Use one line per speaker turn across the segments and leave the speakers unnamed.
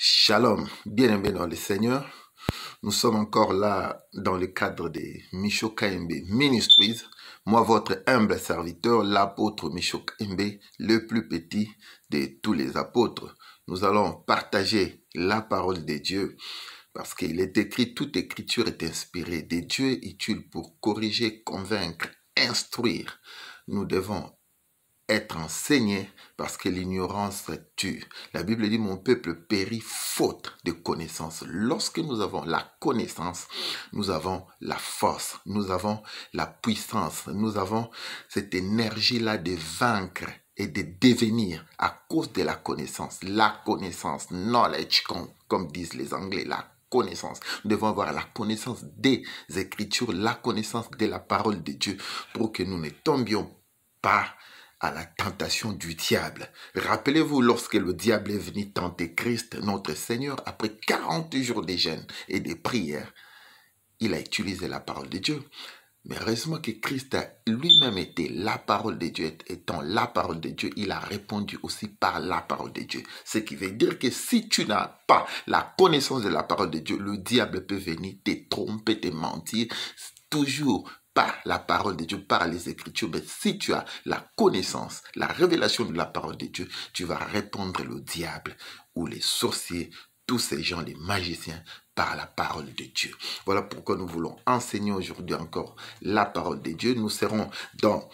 Shalom, bien-aimés dans le Seigneur. Nous sommes encore là dans le cadre des Micho Kayembe Ministries. Moi, votre humble serviteur, l'apôtre Micho Kayembe, le plus petit de tous les apôtres. Nous allons partager la parole de Dieu parce qu'il est écrit, toute écriture est inspirée de Dieu, utile pour corriger, convaincre, instruire. Nous devons être enseigné parce que l'ignorance tue. La Bible dit, mon peuple périt faute de connaissance. Lorsque nous avons la connaissance, nous avons la force, nous avons la puissance, nous avons cette énergie-là de vaincre et de devenir à cause de la connaissance. La connaissance, knowledge, comme disent les Anglais, la connaissance. Nous devons avoir la connaissance des Écritures, la connaissance de la parole de Dieu pour que nous ne tombions pas à la tentation du diable. Rappelez-vous, lorsque le diable est venu tenter Christ, notre Seigneur, après 40 jours de jeûne et de prières, il a utilisé la parole de Dieu. Mais heureusement que Christ a lui-même été la parole de Dieu. Étant la parole de Dieu, il a répondu aussi par la parole de Dieu. Ce qui veut dire que si tu n'as pas la connaissance de la parole de Dieu, le diable peut venir te tromper, te mentir, toujours par la parole de Dieu, par les Écritures. Mais si tu as la connaissance, la révélation de la parole de Dieu, tu vas répondre le diable ou les sorciers, tous ces gens, les magiciens, par la parole de Dieu. Voilà pourquoi nous voulons enseigner aujourd'hui encore la parole de Dieu. Nous serons dans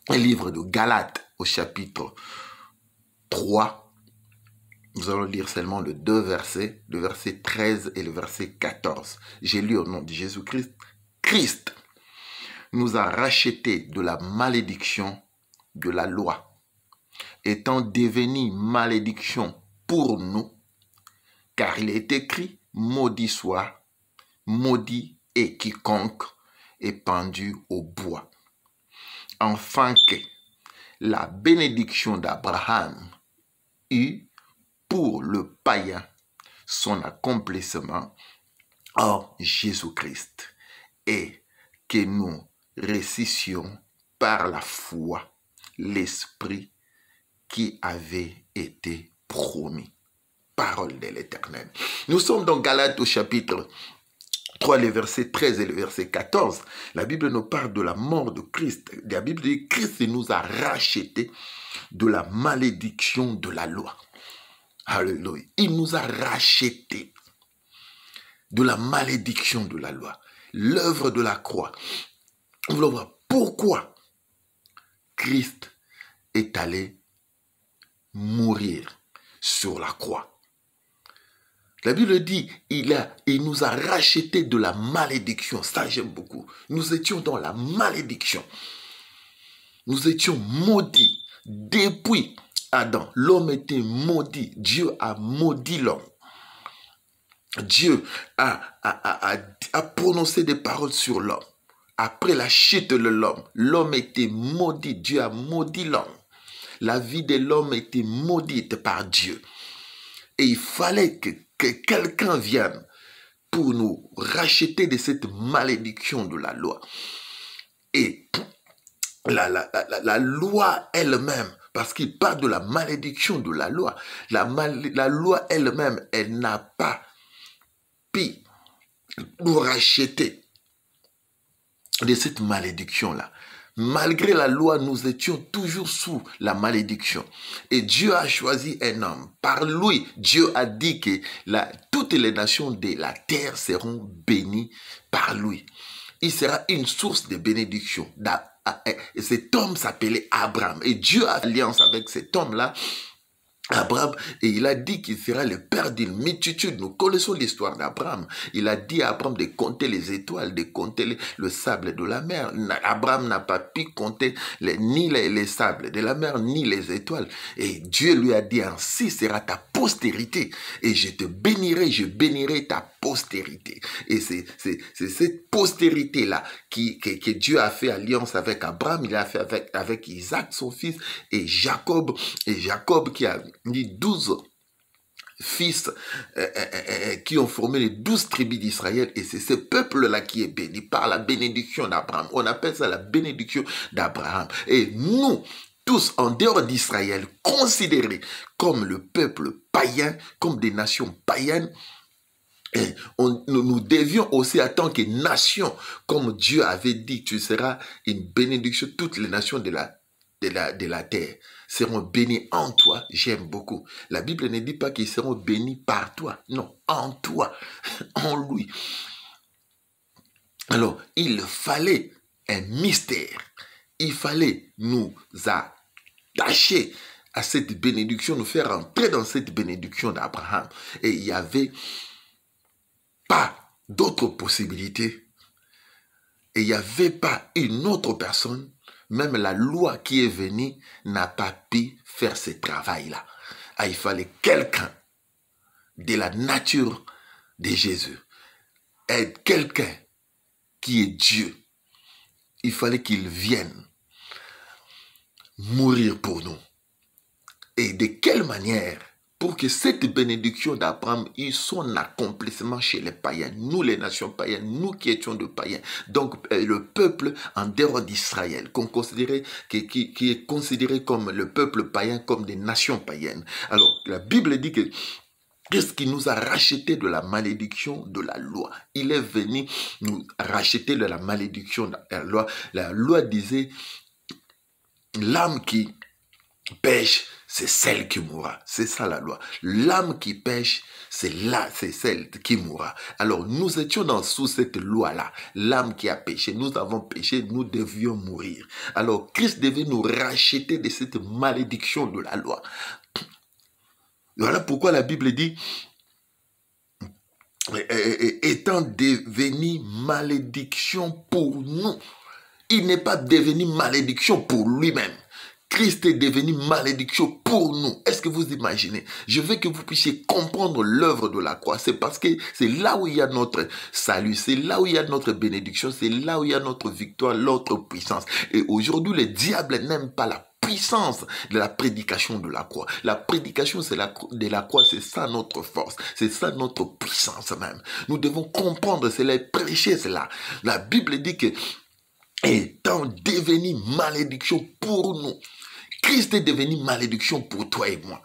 un livre de Galates au chapitre 3. Nous allons lire seulement le verset 13 et le verset 14. J'ai lu au nom de Jésus-Christ. Christ nous a rachetés de la malédiction de la loi, étant devenu malédiction pour nous, car il est écrit, maudit soit, maudit est quiconque est pendu au bois, afin que la bénédiction d'Abraham eût pour le païen son accomplissement en Jésus-Christ, et que nous récissons par la foi l'Esprit qui avait été promis. Parole de l'Éternel. Nous sommes dans Galates au chapitre 3, les versets 13 et le verset 14. La Bible nous parle de la mort de Christ. La Bible dit que Christ nous a rachetés de la malédiction de la loi. Alléluia. Il nous a rachetés de la malédiction de la loi. L'œuvre de la croix. On va voir pourquoi Christ est allé mourir sur la croix. La Bible dit, il nous a rachetés de la malédiction. Ça, j'aime beaucoup. Nous étions dans la malédiction. Nous étions maudits. Depuis Adam, l'homme était maudit. Dieu a maudit l'homme. Dieu a prononcé des paroles sur l'homme. Après la chute de l'homme, l'homme était maudit. Dieu a maudit l'homme. La vie de l'homme était maudite par Dieu. Et il fallait que quelqu'un vienne pour nous racheter de cette malédiction de la loi. Et la loi elle-même, parce qu'il parle de la malédiction de la loi, la loi elle-même, elle n'a pas pu nous racheter de cette malédiction-là. Malgré la loi, nous étions toujours sous la malédiction. Et Dieu a choisi un homme. Par lui, Dieu a dit que toutes les nations de la terre seront bénies par lui. Il sera une source de bénédiction. Et cet homme s'appelait Abraham. Et Dieu a alliance avec cet homme-là, Abraham, et il a dit qu'il sera le père d'une multitude. Nous connaissons l'histoire d'Abraham. Il a dit à Abraham de compter les étoiles, de compter le sable de la mer. Abraham n'a pas pu compter ni les sables de la mer, ni les étoiles. Et Dieu lui a dit, ainsi sera ta postérité. Et je te bénirai, je bénirai ta postérité. Et c'est cette postérité-là que Dieu a fait alliance avec Abraham. Il a fait avec Isaac, son fils, et Jacob. Et Jacob qui a dit 12 fils qui ont formé les 12 tribus d'Israël, et c'est ce peuple-là qui est béni par la bénédiction d'Abraham. On appelle ça la bénédiction d'Abraham. Et nous, tous en dehors d'Israël, considérés comme le peuple païen, comme des nations païennes. Et nous devions aussi, en tant que nation, comme Dieu avait dit, tu seras une bénédiction, toutes les nations de la terre seront bénies en toi. J'aime beaucoup. La Bible ne dit pas qu'ils seront bénis par toi. Non, en toi, en lui. Alors, il fallait un mystère. Il fallait nous attacher à cette bénédiction, nous faire entrer dans cette bénédiction d'Abraham. Et il n'y avait pas d'autres possibilités. Et il n'y avait pas une autre personne, même la loi qui est venue n'a pas pu faire ce travail-là. Ah, il fallait quelqu'un de la nature de Jésus, et quelqu'un qui est Dieu. Il fallait qu'il vienne mourir pour nous. Et de quelle manière? Pour que cette bénédiction d'Abraham ait son accomplissement chez les païens, nous les nations païennes, nous qui étions de païens, donc le peuple en dehors d'Israël, qui est considéré comme le peuple païen, comme des nations païennes. Alors la Bible dit que qu'est-ce qui nous a racheté de la malédiction de la loi? Il est venu nous racheter de la malédiction de la loi. La loi disait, l'âme qui pêche, c'est celle qui mourra. C'est ça la loi. L'âme qui pêche, c'est celle qui mourra. Alors nous étions sous cette loi-là. L'âme qui a péché, nous avons péché, nous devions mourir. Alors Christ devait nous racheter de cette malédiction de la loi. Voilà pourquoi la Bible dit, étant devenu malédiction pour nous. Il n'est pas devenu malédiction pour lui-même. Christ est devenu malédiction pour nous. Est-ce que vous imaginez? Je veux que vous puissiez comprendre l'œuvre de la croix. C'est parce que c'est là où il y a notre salut. C'est là où il y a notre bénédiction. C'est là où il y a notre victoire, notre puissance. Et aujourd'hui, le diable n'aime pas la puissance de la prédication de la croix. La prédication de la croix, c'est ça notre force. C'est ça notre puissance même. Nous devons comprendre cela et prêcher cela. La Bible dit que étant devenu malédiction pour nous, Christ est devenu malédiction pour toi et moi.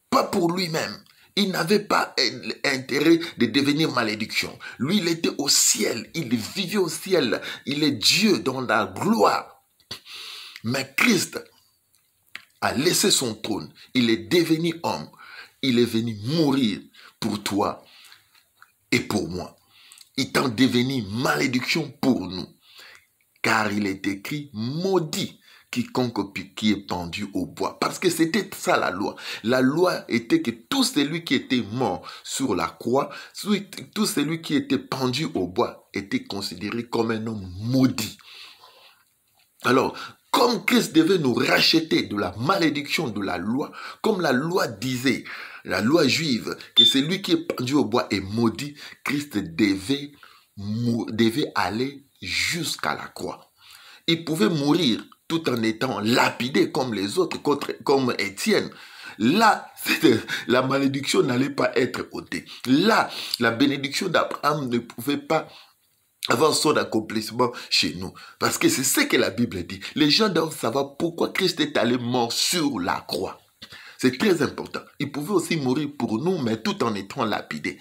Pas pour lui-même. Il n'avait pas intérêt de devenir malédiction. Lui, il était au ciel. Il vivait au ciel. Il est Dieu dans la gloire. Mais Christ a laissé son trône. Il est devenu homme. Il est venu mourir pour toi et pour moi. Étant devenu malédiction pour nous. Car il est écrit, maudit quiconque qui est pendu au bois. Parce que c'était ça la loi. La loi était que tout celui qui était mort sur la croix, tout celui qui était pendu au bois était considéré comme un homme maudit. Alors, comme Christ devait nous racheter de la malédiction de la loi, comme la loi disait, la loi juive, que celui qui est pendu au bois est maudit, Christ devait aller jusqu'à la croix. Il pouvait mourir tout en étant lapidé comme les autres, comme Étienne. Là, la malédiction n'allait pas être ôtée. Là, la bénédiction d'Abraham ne pouvait pas avoir son accomplissement chez nous. Parce que c'est ce que la Bible dit. Les gens doivent savoir pourquoi Christ est allé mort sur la croix. C'est très important. Il pouvait aussi mourir pour nous, mais tout en étant lapidé.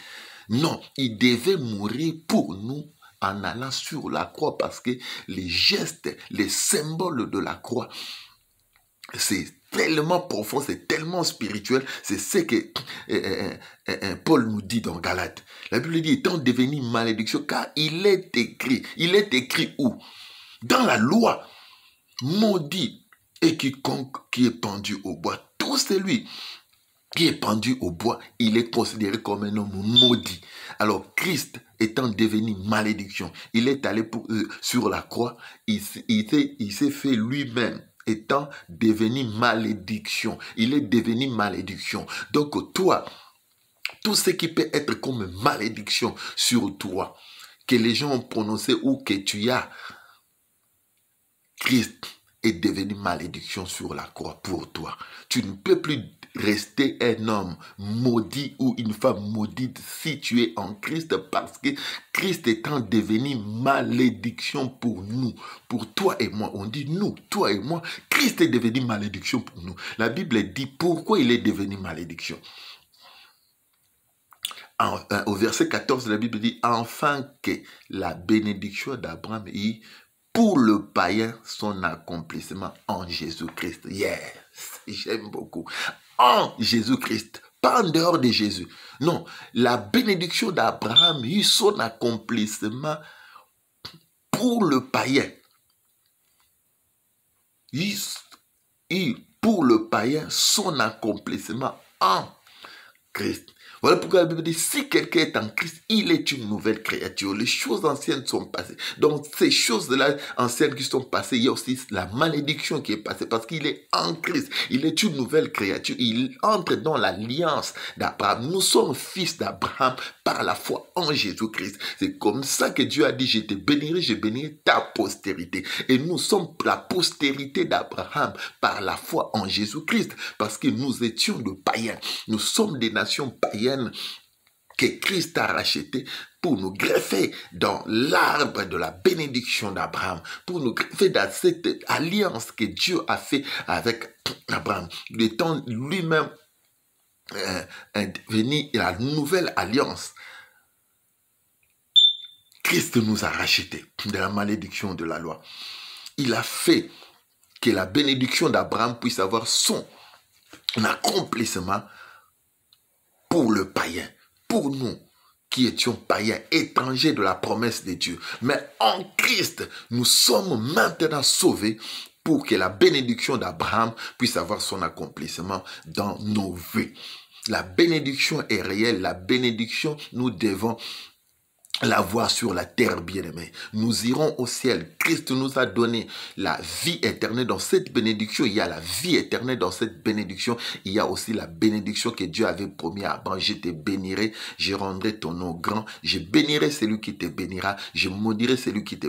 Non, il devait mourir pour nous en allant sur la croix, parce que les gestes, les symboles de la croix, c'est tellement profond, c'est tellement spirituel. C'est ce que Paul nous dit dans Galates. La Bible dit, étant devenu malédiction, car il est écrit où? Dans la loi, maudit et quiconque qui est pendu au bois. Tout celui qui est pendu au bois, il est considéré comme un homme maudit. Alors Christ étant devenu malédiction, il est allé sur la croix, il s'est fait lui-même étant devenu malédiction. Il est devenu malédiction. Donc toi, tout ce qui peut être comme malédiction sur toi, que les gens ont prononcé ou que tu as, Christ est devenu malédiction sur la croix pour toi. Tu ne peux plus rester un homme maudit ou une femme maudite si tu es en Christ, parce que Christ étant devenu malédiction pour nous, pour toi et moi. On dit nous, toi et moi, Christ est devenu malédiction pour nous. La Bible dit pourquoi il est devenu malédiction. Au verset 14, la Bible dit, afin que la bénédiction d'Abraham ait pour le païen son accomplissement en Jésus-Christ. Yes, j'aime beaucoup. En Jésus-Christ, pas en dehors de Jésus. Non, la bénédiction d'Abraham eut son accomplissement pour le païen. Et pour le païen, son accomplissement en Christ. Voilà pourquoi la Bible dit, si quelqu'un est en Christ, il est une nouvelle créature. Les choses anciennes sont passées. Donc, ces choses-là anciennes qui sont passées, il y a aussi la malédiction qui est passée parce qu'il est en Christ. Il est une nouvelle créature. Il entre dans l'alliance d'Abraham. Nous sommes fils d'Abraham par la foi en Jésus-Christ. C'est comme ça que Dieu a dit, je te bénirai, je bénirai ta postérité. Et nous sommes la postérité d'Abraham par la foi en Jésus-Christ parce que nous étions de païens. Nous sommes des nations païennes que Christ a racheté pour nous greffer dans l'arbre de la bénédiction d'Abraham, pour nous greffer dans cette alliance que Dieu a fait avec Abraham. Il étant lui-même venu la nouvelle alliance, Christ nous a rachetés de la malédiction de la loi. Il a fait que la bénédiction d'Abraham puisse avoir son accomplissement pour le païen, pour nous qui étions païens, étrangers de la promesse de Dieu. Mais en Christ, nous sommes maintenant sauvés pour que la bénédiction d'Abraham puisse avoir son accomplissement dans nos vies. La bénédiction est réelle, la bénédiction, nous devons la voir sur la terre, bien-aimée. Nous irons au ciel. Christ nous a donné la vie éternelle. Dans cette bénédiction, il y a la vie éternelle. Dans cette bénédiction, il y a aussi la bénédiction que Dieu avait promis à Abraham. Je te bénirai, je rendrai ton nom grand. Je bénirai celui qui te bénira. Je maudirai celui qui te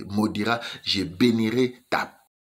maudira. Je bénirai ta